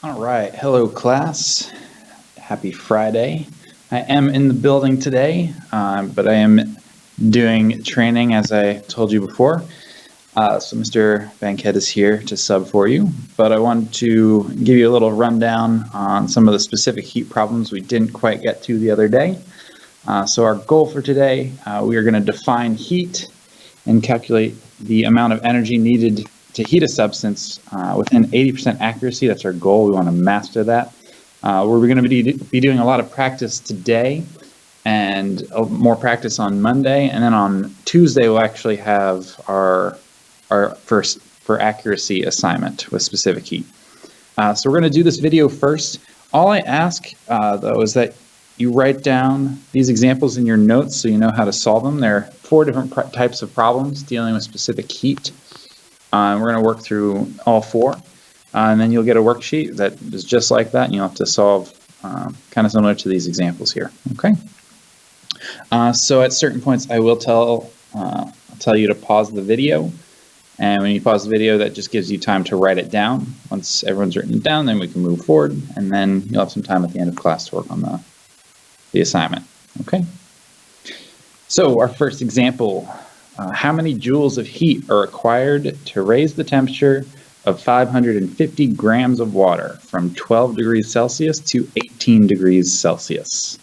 All right, hello class. Happy Friday. I am in the building today, but I am doing training as I told you before. So Mr. Bankhead is here to sub for you, but I wanted to give you a little rundown on some of the specific heat problems we didn't quite get to the other day. So our goal for today, we are going to define heat and calculate the amount of energy needed to heat a substance within 80% accuracy. That's our goal. We want to master that. We're going to be doing a lot of practice today and more practice on Monday. And then on Tuesday, we'll actually have our first for accuracy assignment with specific heat. So we're going to do this video first. All I ask, though, is that you write down these examples in your notes so you know how to solve them. There are 4 different types of problems dealing with specific heat. We're going to work through all 4, and then you'll get a worksheet that is just like that, and you'll have to solve kind of similar to these examples here. Okay. So at certain points, I will tell you to pause the video, and when you pause the video, that just gives you time to write it down. Once everyone's written it down, then we can move forward, and then you'll have some time at the end of class to work on the assignment. Okay. So our first example. How many joules of heat are required to raise the temperature of 550 grams of water from 12 degrees Celsius to 18 degrees Celsius?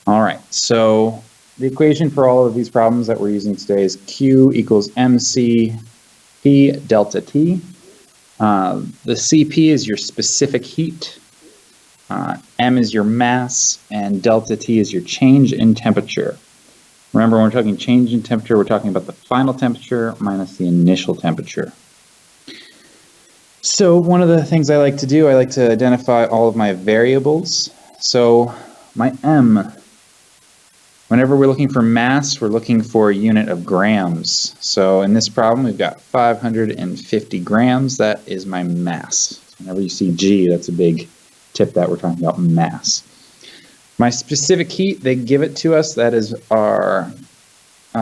All right, so the equation for all of these problems that we're using today is Q equals MC P delta T. The CP is your specific heat, M is your mass, and delta T is your change in temperature. Remember, when we're talking change in temperature, we're talking about the final temperature minus the initial temperature. So one of the things I like to do, I like to identify all of my variables. So my M, whenever we're looking for mass, we're looking for a unit of grams. So in this problem, we've got 550 grams. That is my mass. Whenever you see G, that's a big tip that we're talking about mass. My specific heat, they give it to us. That is our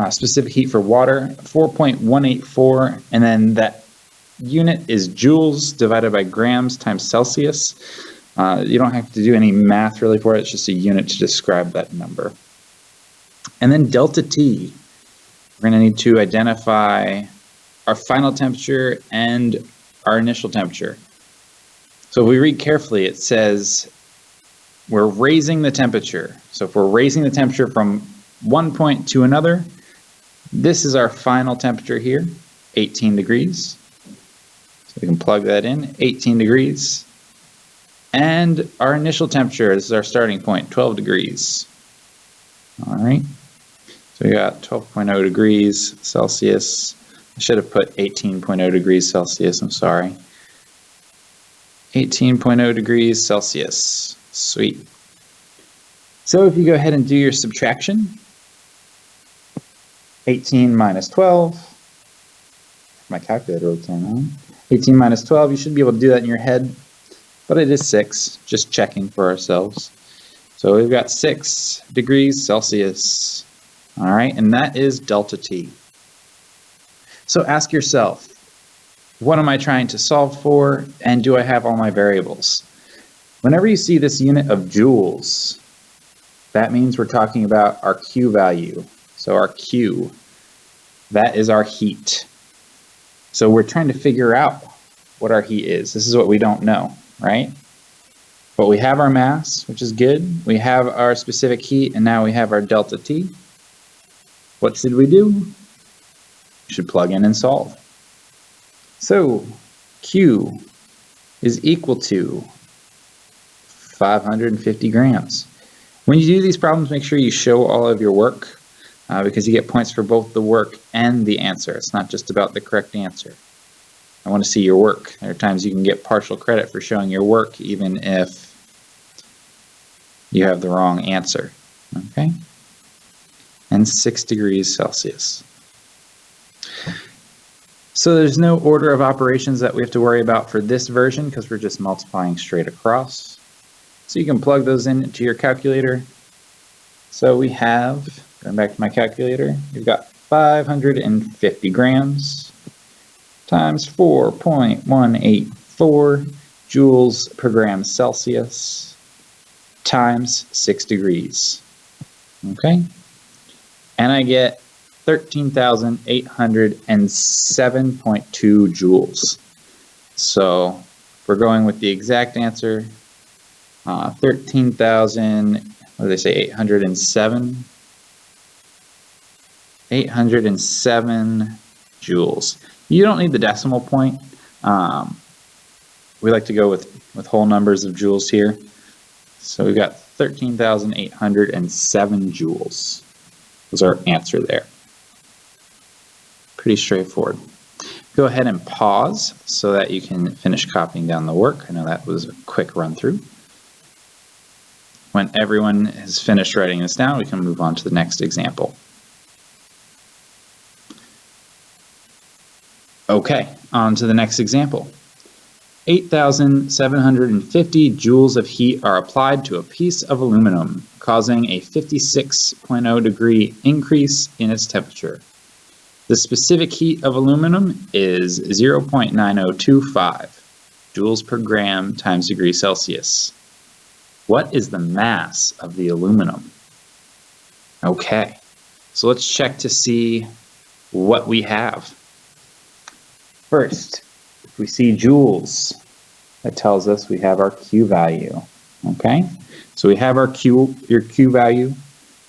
specific heat for water, 4.184, and then that unit is joules divided by grams times Celsius. You don't have to do any math really for it. It's just a unit to describe that number. And then delta T, we're going to need to identify our final temperature and our initial temperature. So if we read carefully, it says we're raising the temperature. So if we're raising the temperature from one point to another, this is our final temperature here, 18 degrees. So we can plug that in, 18 degrees. And our initial temperature, this is our starting point, 12 degrees. All right. So we got 12.0 degrees Celsius. I should have put 18.0 degrees Celsius, I'm sorry. 18.0 degrees Celsius. Sweet. So if you go ahead and do your subtraction, 18 minus 12, my calculator will turn on. 18 minus 12, you should be able to do that in your head, but it is 6, just checking for ourselves. So we've got 6 degrees Celsius. All right, and that is delta T. So ask yourself, what am I trying to solve for, and do I have all my variables? Whenever you see this unit of joules, that means we're talking about our Q value. So our Q, that is our heat. So we're trying to figure out what our heat is. This is what we don't know, right? But we have our mass, which is good. We have our specific heat, and now we have our delta T. What should we do? We should plug in and solve. So Q is equal to 550 grams. When you do these problems, make sure you show all of your work because you get points for both the work and the answer. It's not just about the correct answer. I want to see your work. There are times you can get partial credit for showing your work even if you have the wrong answer. Okay? And 6 degrees Celsius. So there's no order of operations that we have to worry about for this version because we're just multiplying straight across. So you can plug those into your calculator. So we have, going back to my calculator, we've got 550 grams times 4.184 joules per gram Celsius times 6 degrees. Okay? And I get 13,807.2 joules. So we're going with the exact answer, 13,000, what did they say, 807? 807 joules. You don't need the decimal point. We like to go with whole numbers of joules here. So we've got 13,807 joules was our answer there. Pretty straightforward. Go ahead and pause so that you can finish copying down the work. I know that was a quick run through. When everyone has finished writing this down, we can move on to the next example. Okay, on to the next example. 8,750 joules of heat are applied to a piece of aluminum, causing a 56.0 degree increase in its temperature. The specific heat of aluminum is 0.9025 joules per gram times degree Celsius. What is the mass of the aluminum? Okay, so let's check to see what we have. First, if we see joules, that tells us we have our Q value. Okay, so we have our Q value.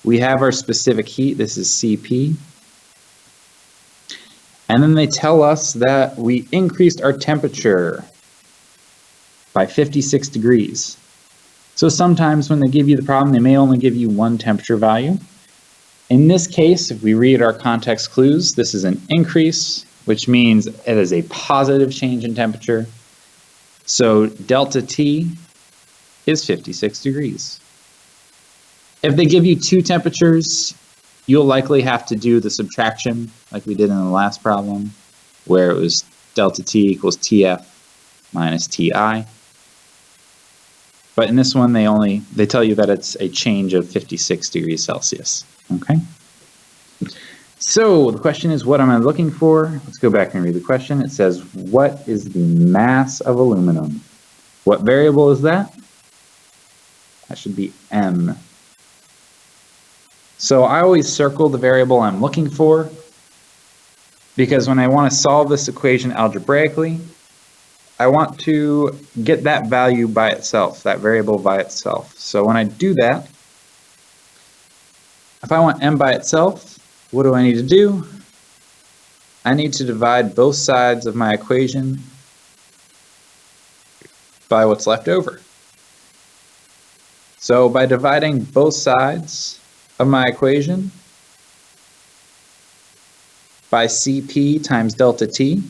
We have our specific heat. This is Cp. And then they tell us that we increased our temperature by 56 degrees. So sometimes when they give you the problem, they may only give you one temperature value. In this case, if we read our context clues, this is an increase, which means it is a positive change in temperature. So delta T is 56 degrees. If they give you two temperatures, you'll likely have to do the subtraction like we did in the last problem, where it was delta T equals TF minus TI. But in this one, they tell you that it's a change of 56 degrees Celsius. Okay. So the question is, what am I looking for? Let's go back and read the question. It says, what is the mass of aluminum? What variable is that? That should be M. So I always circle the variable I'm looking for, because when I want to solve this equation algebraically, I want to get that value by itself, that variable by itself. So when I do that, if I want M by itself, what do I need to do? I need to divide both sides of my equation by what's left over. So by dividing both sides of my equation by Cp times delta T,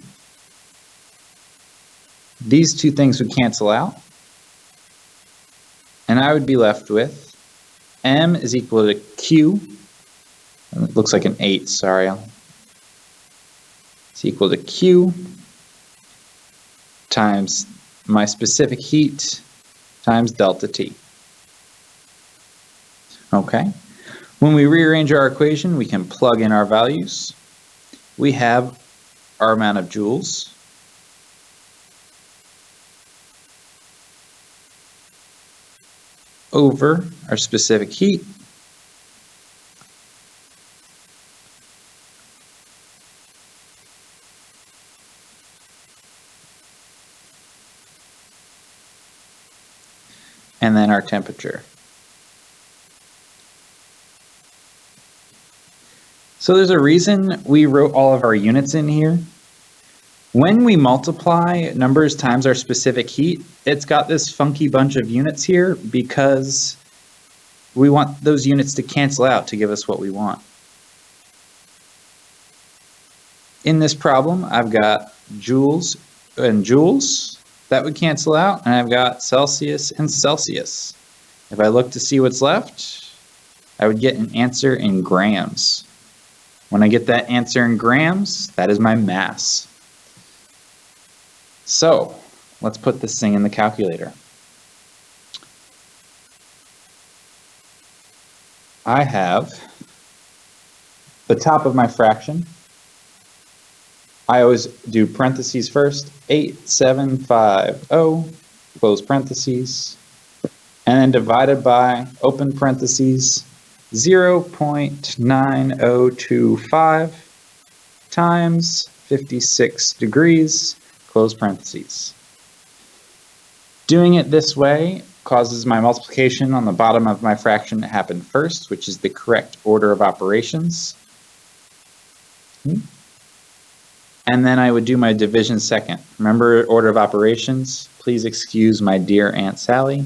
these two things would cancel out, and I would be left with M is equal to Q, and it looks like an 8, sorry. It's equal to Q times my specific heat times delta T. Okay. When we rearrange our equation, we can plug in our values. We have our amount of joules over our specific heat and then our temperature. So there's a reason we wrote all of our units in here. When we multiply numbers times our specific heat, it's got this funky bunch of units here because we want those units to cancel out to give us what we want. In this problem, I've got joules and joules that would cancel out, and I've got Celsius and Celsius. If I look to see what's left, I would get an answer in grams. When I get that answer in grams, that is my mass. So let's put this thing in the calculator. I have the top of my fraction. I always do parentheses first, 8750 close parentheses, and then divided by, open parentheses, 0.9025 times 56 degrees, close parentheses. Doing it this way causes my multiplication on the bottom of my fraction to happen first, which is the correct order of operations. And then I would do my division second. Remember order of operations? Please excuse my dear Aunt Sally,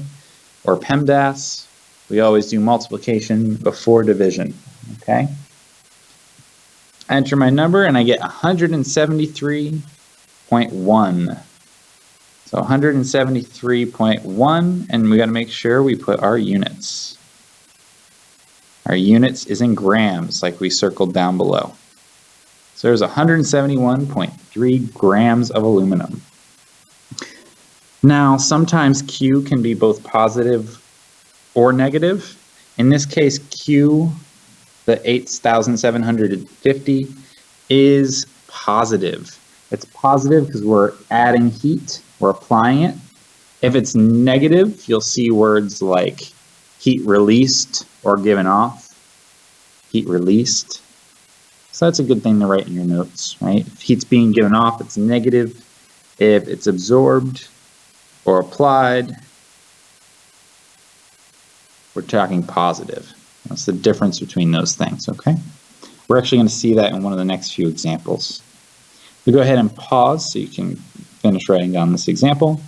or PEMDAS. We always do multiplication before division, okay? I enter my number and I get 173.1. So 173.1, and we got to make sure we put our units. Our units is in grams, like we circled down below. So there's 171.3 grams of aluminum. Now, sometimes Q can be both positive or negative. In this case, Q, the 8,750, is positive. It's positive because we're adding heat, we're applying it. If it's negative, you'll see words like heat released or given off. Heat released. So that's a good thing to write in your notes, right? If heat's being given off, it's negative. If it's absorbed or applied, we're talking positive. That's the difference between those things, okay? We're actually going to see that in one of the next few examples. We'll go ahead and pause so you can finish writing down this example,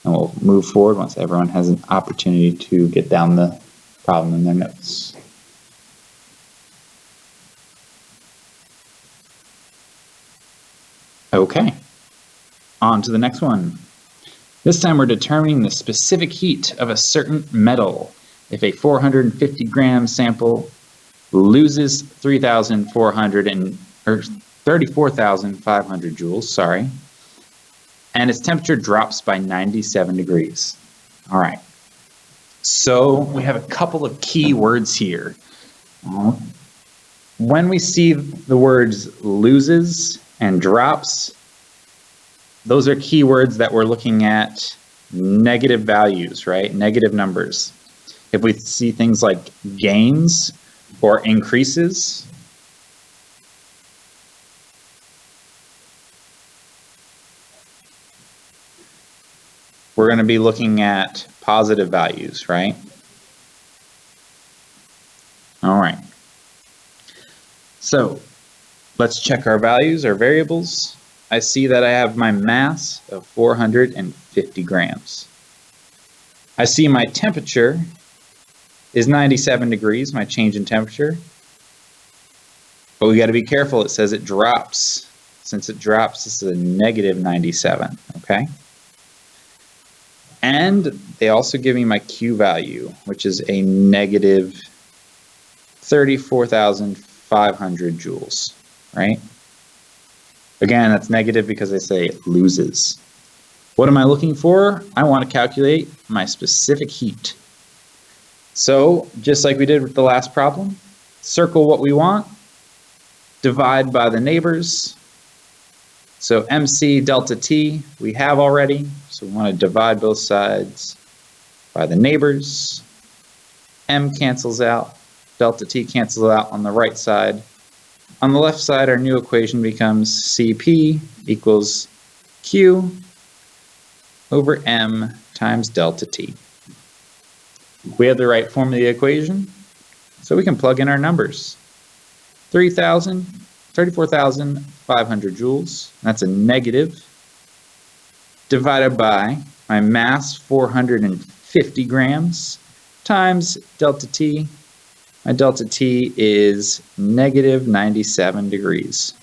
and we'll move forward once everyone has an opportunity to get down the problem in their notes. Okay, on to the next one. This time we're determining the specific heat of a certain metal. If a 450 gram sample loses 34,500 joules, and its temperature drops by 97 degrees. All right, so we have a couple of key words here. When we see the words loses and drops, those are keywords that we're looking at negative values, right? Negative numbers. If we see things like gains or increases, we're going to be looking at positive values, right? All right. So let's check our values, our variables. I see that I have my mass of 450 grams. I see my temperature is 97 degrees, my change in temperature. But we got to be careful, it says it drops. Since it drops, this is a negative 97, okay? And they also give me my Q value, which is a negative 34,500 joules, right? Again, that's negative because they say it loses. What am I looking for? I want to calculate my specific heat. So, just like we did with the last problem, circle what we want, divide by the neighbors. So MC delta T we have already, so we want to divide both sides by the neighbors. M cancels out, delta T cancels out on the right side. On the left side, our new equation becomes Cp equals Q over M times delta T. We have the right form of the equation, so we can plug in our numbers. 34,500 joules, that's a negative, divided by my mass, 450 grams, times delta T. My delta T is negative 97 degrees,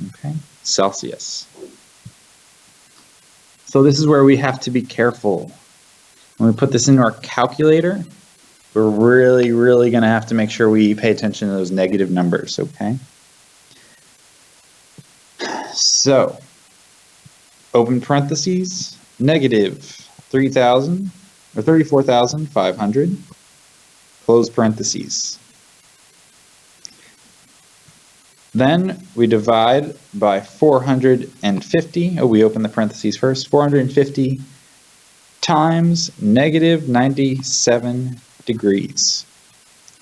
okay, Celsius. So this is where we have to be careful. When we put this into our calculator, we're really going to have to make sure we pay attention to those negative numbers, okay? So, open parentheses, negative 3,000 or 34,500, close parentheses. Then we divide by 450. Oh, we open the parentheses first. 450 times negative 97 degrees.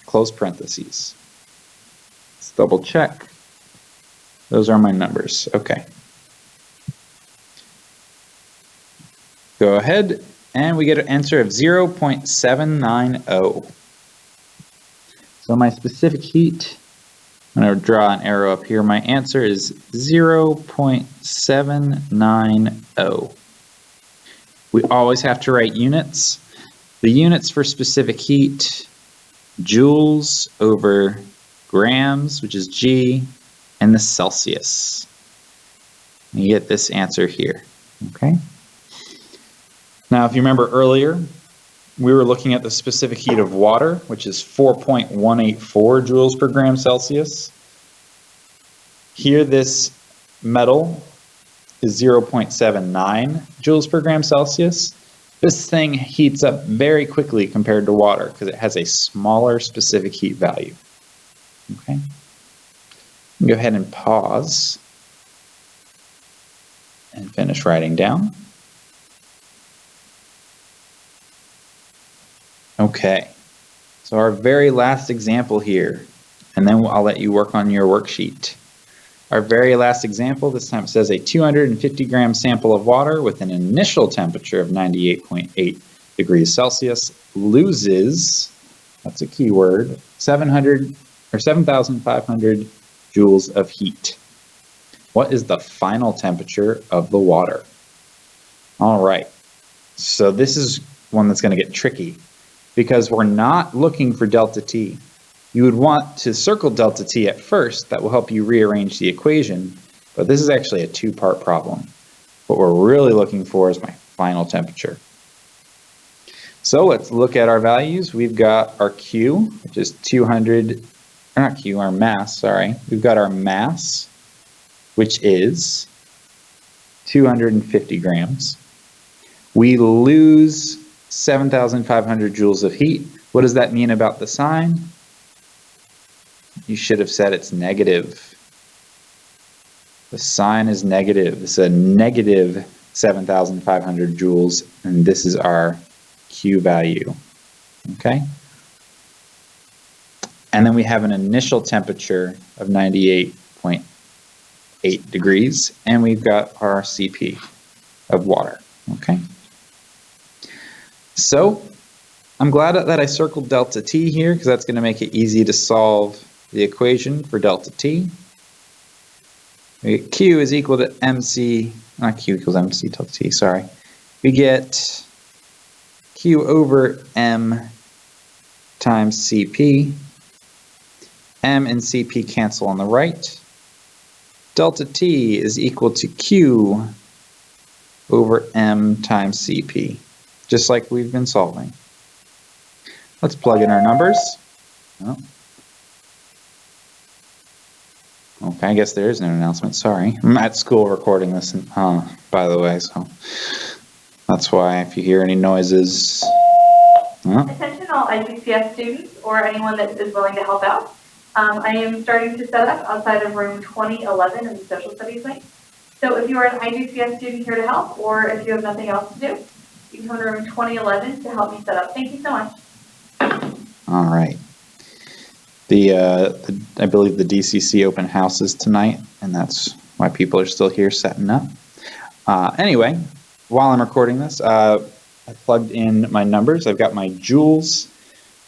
Close parentheses. Let's double check. Those are my numbers. Okay. Go ahead, and we get an answer of 0.790. So my specific heat, I'm going to draw an arrow up here. My answer is 0.790. We always have to write units. The units for specific heat, joules over grams, which is G, and the Celsius. You get this answer here, okay? Now, if you remember earlier, we were looking at the specific heat of water, which is 4.184 joules per gram Celsius. Here, this metal is 0.79 joules per gram Celsius. This thing heats up very quickly compared to water because it has a smaller specific heat value. Okay. Go ahead and pause and finish writing down. Okay, so our very last example here, and then I'll let you work on your worksheet. Our very last example, this time it says a 250 gram sample of water with an initial temperature of 98.8 degrees Celsius loses, that's a key word, 7,500 joules of heat. What is the final temperature of the water? All right, so this is one that's going to get tricky because we're not looking for delta T. You would want to circle delta T at first. That will help you rearrange the equation, but this is actually a two-part problem. What we're really looking for is my final temperature. So let's look at our values. We've got our Q, which is 200, or not Q, our mass, sorry. We've got our mass, which is 250 grams. We lose 7,500 joules of heat. What does that mean about the sign? You should have said it's negative. The sign is negative. It's a negative 7,500 joules, and this is our Q value. Okay? And then we have an initial temperature of 98.8 degrees, and we've got our CP of water. Okay? So, I'm glad that I circled delta T here because that's going to make it easy to solve the equation for delta T. We get Q is equal to MC, not Q equals MC delta T, sorry. We get Q over M times CP. M and CP cancel on the right. Delta T is equal to Q over M times CP, just like we've been solving. Let's plug in our numbers. Oh. Okay, I guess there is no announcement, sorry. I'm at school recording this, by the way, so that's why if you hear any noises. Attention all IGCS students or anyone that is willing to help out. I am starting to set up outside of room 2011 in the social studies wing. So if you are an IGCS student here to help, or if you have nothing else to do, you can come to room 2011 to help me set up. Thank you so much. All right. I believe the DCC open house is tonight, and that's why people are still here setting up. Anyway, while I'm recording this, I plugged in my numbers. I've got my joules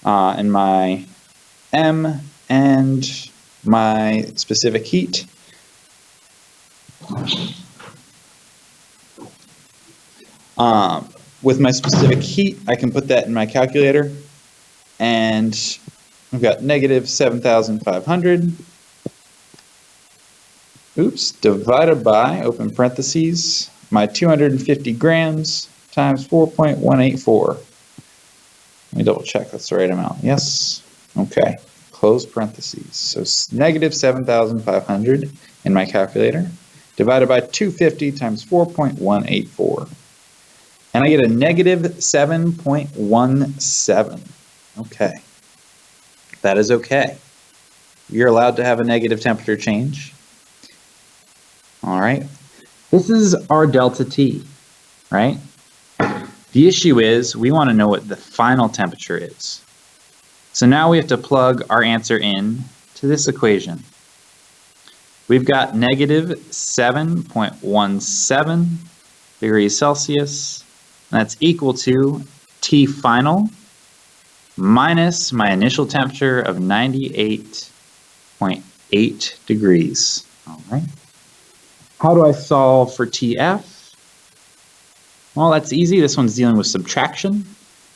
and my M and my specific heat. With my specific heat, I can put that in my calculator, and I've got negative 7,500, divided by, open parentheses, my 250 grams times 4.184. Let me double check that's the right amount. Yes, okay, close parentheses. So negative 7,500 in my calculator, divided by 250 times 4.184. And I get a negative 7.17. Okay. That is okay. You're allowed to have a negative temperature change. All right. This is our delta T, right? If The issue is we want to know what the final temperature is. So now we have to plug our answer in to this equation. We've got negative 7.17 degrees Celsius. That's equal to T final minus my initial temperature of 98.8 degrees. All right. How do I solve for TF? Well, that's easy. This one's dealing with subtraction.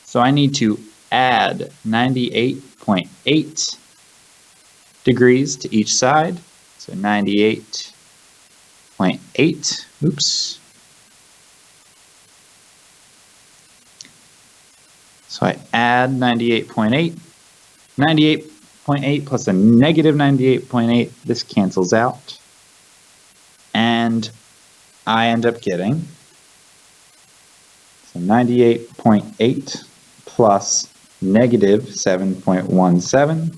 So I need to add 98.8 degrees to each side. So 98.8, oops. So I add 98.8. 98.8 plus a negative 98.8, this cancels out. And I end up getting 98.8 plus negative 7.17.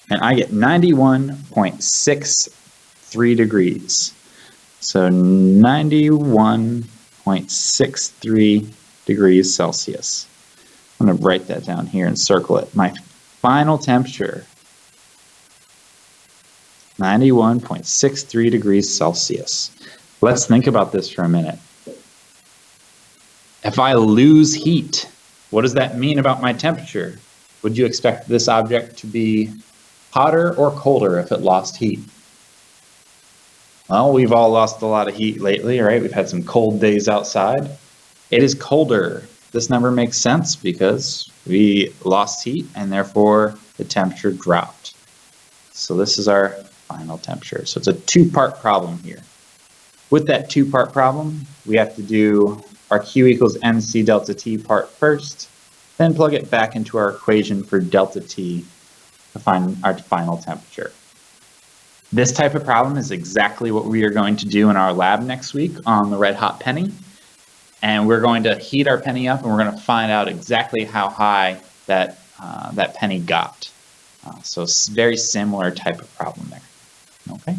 And I get 91.63 degrees. So 91.63 degrees Celsius. I'm going to write that down here and circle it. My final temperature, 91.63 degrees Celsius. Let's think about this for a minute. If I lose heat, what does that mean about my temperature? Would you expect this object to be hotter or colder if it lost heat? Well, we've all lost a lot of heat lately, right? We've had some cold days outside. It is colder. This number makes sense because we lost heat and therefore the temperature dropped. So this is our final temperature. So it's a two-part problem here. With that two-part problem, we have to do our Q equals mc delta T part first, then plug it back into our equation for delta T to find our final temperature. This type of problem is exactly what we are going to do in our lab next week on the red hot penny. And we're going to heat our penny up and we're going to find out exactly how high that penny got. So it's very similar type of problem there. Okay,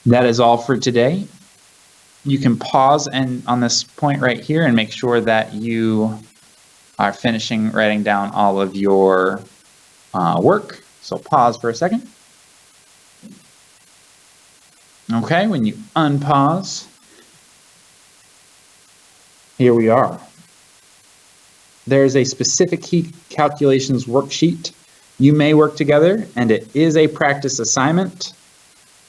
that is all for today. You can pause on this point right here and make sure that you are finishing writing down all of your work. So pause for a second. Okay, when you unpause, here we are. There's a specific heat calculations worksheet you may work together, and it is a practice assignment.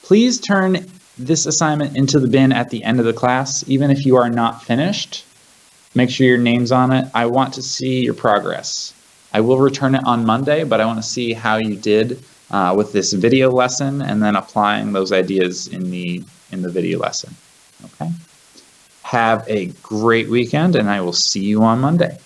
Please turn this assignment into the bin at the end of the class, even if you are not finished. Make sure your name's on it. I want to see your progress. I will return it on Monday, but I want to see how you did with this video lesson and then applying those ideas in the video lesson. Okay. Have a great weekend, and I will see you on Monday.